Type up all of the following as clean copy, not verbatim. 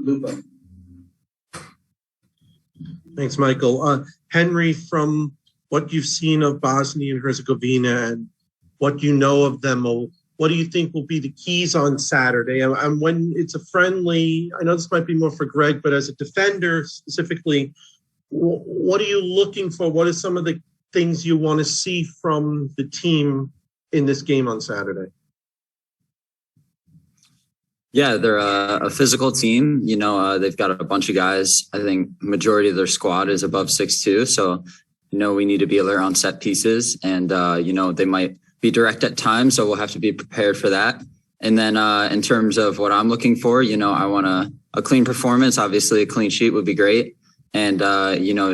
Lupo. Thanks, Michael. Henry, from what you've seen of Bosnia and Herzegovina and what you know of them, what do you think will be the keys on Saturday? And when it's a friendly, I know this might be more for Greg, but as a defender specifically, what are you looking for? What are some of the things you want to see from the team in this game on Saturday? Yeah, they're a physical team. They've got a bunch of guys. I think majority of their squad is above 6'2". So, we need to be alert on set pieces and, they might be direct at times. So we'll have to be prepared for that. And then in terms of what I'm looking for, I want a clean performance. Obviously, a clean sheet would be great. And,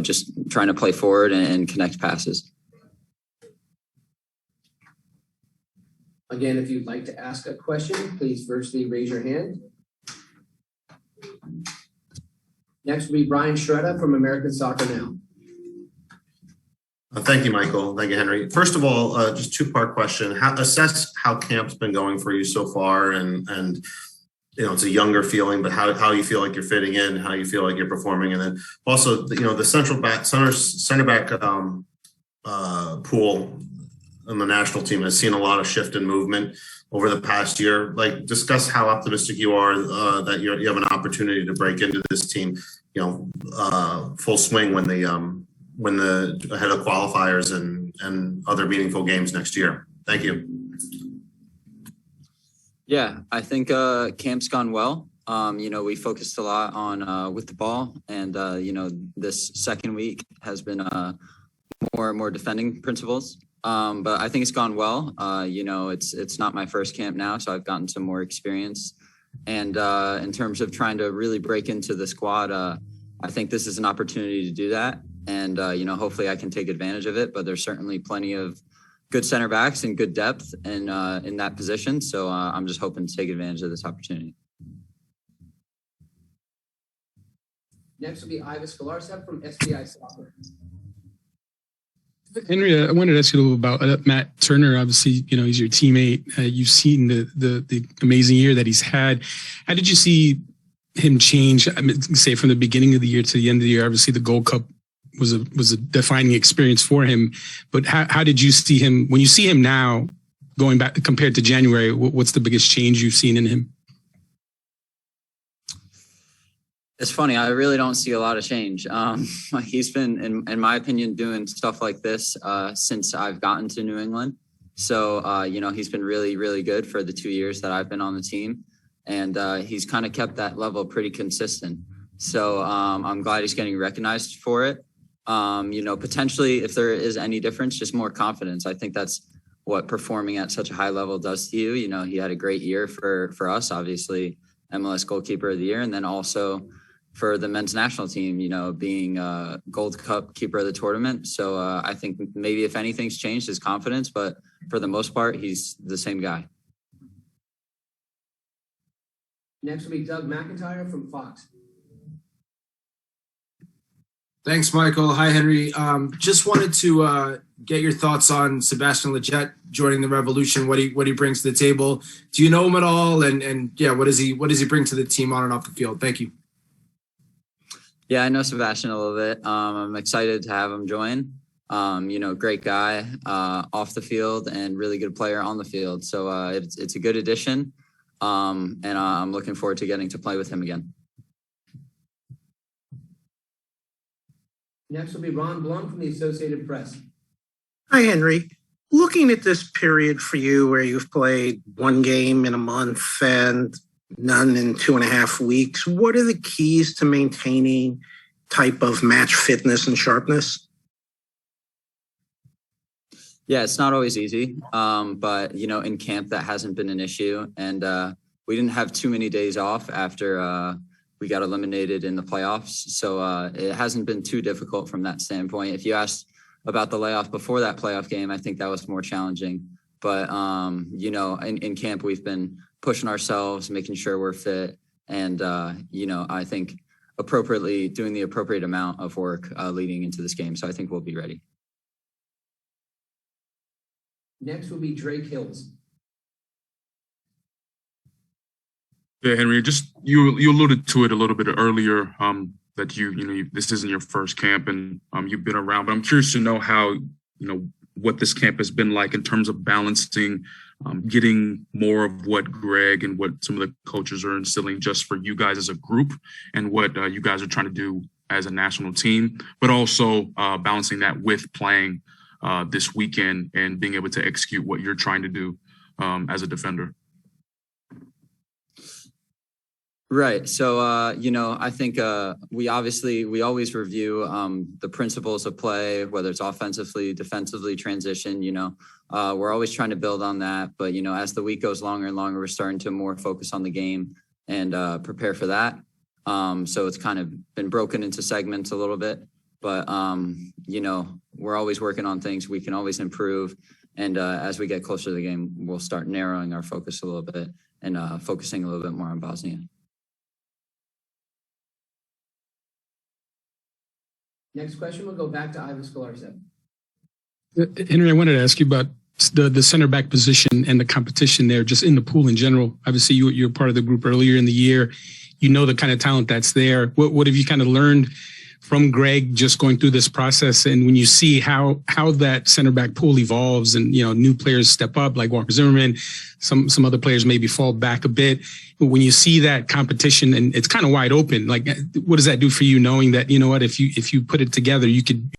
just trying to play forward and connect passes. Again, if you'd like to ask a question, please virtually raise your hand. Next will be Brian Shreda from American Soccer Now. Thank you, Michael. Thank you, Henry. First of all, just two-part question. Assess how camp's been going for you so far, and it's a younger feeling, but how you feel like you're fitting in, how you feel like you're performing, and then also the center back pool on the national team has seen a lot of shift in movement over the past year. Like, discuss how optimistic you are that you have an opportunity to break into this team, full swing when the ahead of qualifiers and other meaningful games next year. Thank you. Yeah, I think camp's gone well. We focused a lot on with the ball, and this second week has been more defending principles. But I think it's gone well. It's not my first camp now, so I've gotten some more experience. And in terms of trying to really break into the squad, I think this is an opportunity to do that. And, hopefully I can take advantage of it. But there's certainly plenty of good center backs and good depth in that position. So I'm just hoping to take advantage of this opportunity. Next will be Ivis Galarcep from SBI Soccer. Henry, I wanted to ask you a little about Matt Turner. Obviously, he's your teammate. You've seen the amazing year that he's had. How did you see him change? Say from the beginning of the year to the end of the year. Obviously, the Gold Cup was a defining experience for him. But how did you see him when you see him now, going back compared to January? What's the biggest change you've seen in him? It's funny. I really don't see a lot of change. He's been, in my opinion, doing stuff like this since I've gotten to New England. So, he's been really, really good for the 2 years that I've been on the team. And he's kind of kept that level pretty consistent. So I'm glad he's getting recognized for it. Potentially, if there is any difference, just more confidence. I think that's what performing at such a high level does to you. He had a great year for us, obviously, MLS goalkeeper of the year. And then also for the men's national team, being Gold Cup keeper of the tournament. So I think maybe if anything's changed, his confidence, but for the most part, he's the same guy. Next will be Doug McIntyre from Fox. Thanks, Michael. Hi, Henry. Just wanted to get your thoughts on Sebastian Lletget joining the Revolution. What he brings to the table. Do you know him at all? And yeah, what does he bring to the team on and off the field? Thank you. Yeah, I know Sebastian a little bit. I'm excited to have him join. Great guy off the field and really good player on the field. So it's a good addition. And I'm looking forward to getting to play with him again. Next will be Ron Blum from the Associated Press. Hi, Henry. Looking at this period for you where you've played one game in a month and none in 2.5 weeks, what are the keys to maintaining type of match fitness and sharpness? Yeah, it's not always easy, but in camp that hasn't been an issue, and we didn't have too many days off after we got eliminated in the playoffs, so it hasn't been too difficult from that standpoint. If you asked about the layoff before that playoff game, I think that was more challenging. But in camp we've been pushing ourselves, making sure we're fit, and I think appropriately doing the appropriate amount of work leading into this game. So I think we'll be ready. Next will be Drake Hills. Yeah, Henry, just you alluded to it a little bit earlier, that this isn't your first camp and you've been around, but I'm curious to know how, what this camp has been like in terms of balancing getting more of what Greg and what some of the coaches are instilling just for you guys as a group and what you guys are trying to do as a national team, but also balancing that with playing this weekend and being able to execute what you're trying to do as a defender. Right. So, I think we always review the principles of play, whether it's offensively, defensively, transition, we're always trying to build on that. But, as the week goes longer and longer, we're starting to more focus on the game and prepare for that. So it's kind of been broken into segments a little bit. But, we're always working on things. We can always improve. And as we get closer to the game, we'll start narrowing our focus a little bit and focusing a little bit more on Bosnia. Next question, we'll go back to Ivan Skolarzev. Henry, I wanted to ask you about the center back position and the competition there, just in the pool in general. Obviously, you're part of the group earlier in the year. You know the kind of talent that's there. What have you kind of learned from Greg just going through this process? And when you see how that center back pool evolves and, new players step up like Walker Zimmerman, some other players maybe fall back a bit. But when you see that competition and it's kind of wide open, like what does that do for you knowing that, if you put it together, you could.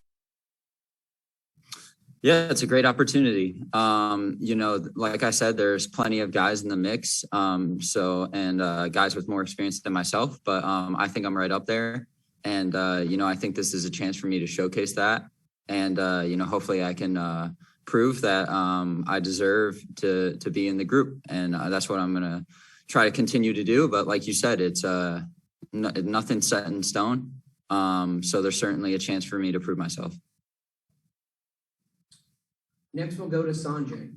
Yeah, it's a great opportunity. Like I said, there's plenty of guys in the mix. Guys with more experience than myself, but I think I'm right up there. And, I think this is a chance for me to showcase that. And, hopefully I can prove that I deserve to be in the group. And that's what I'm going to try to continue to do. But like you said, it's nothing set in stone. So there's certainly a chance for me to prove myself. Next, we'll go to Sanjay.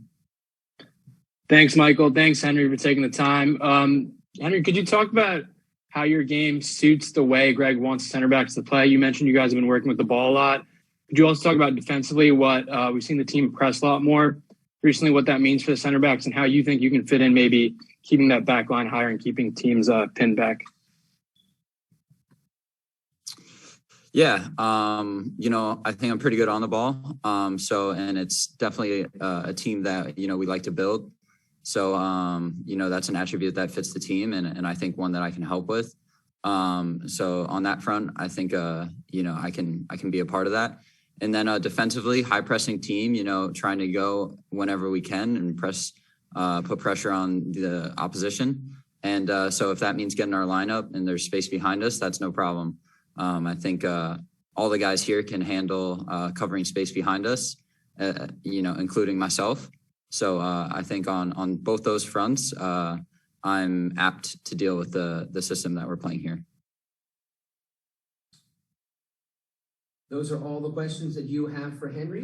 Thanks, Michael. Thanks, Henry, for taking the time. Henry, could you talk about how your game suits the way Greg wants center backs to play? You mentioned you guys have been working with the ball a lot. Could you also talk about defensively what we've seen the team press a lot more recently, what that means for the center backs and how you think you can fit in maybe keeping that back line higher and keeping teams pinned back? Yeah, I think I'm pretty good on the ball. And it's definitely a team that, we like to build. So, that's an attribute that fits the team and I think one that I can help with. So on that front, I think, I can be a part of that. And then defensively, high pressing team, trying to go whenever we can and put pressure on the opposition. And so if that means getting our lineup and there's space behind us, that's no problem. I think all the guys here can handle covering space behind us, including myself. So I think on both those fronts, I'm apt to deal with the system that we're playing here. Those are all the questions that you have for Henry.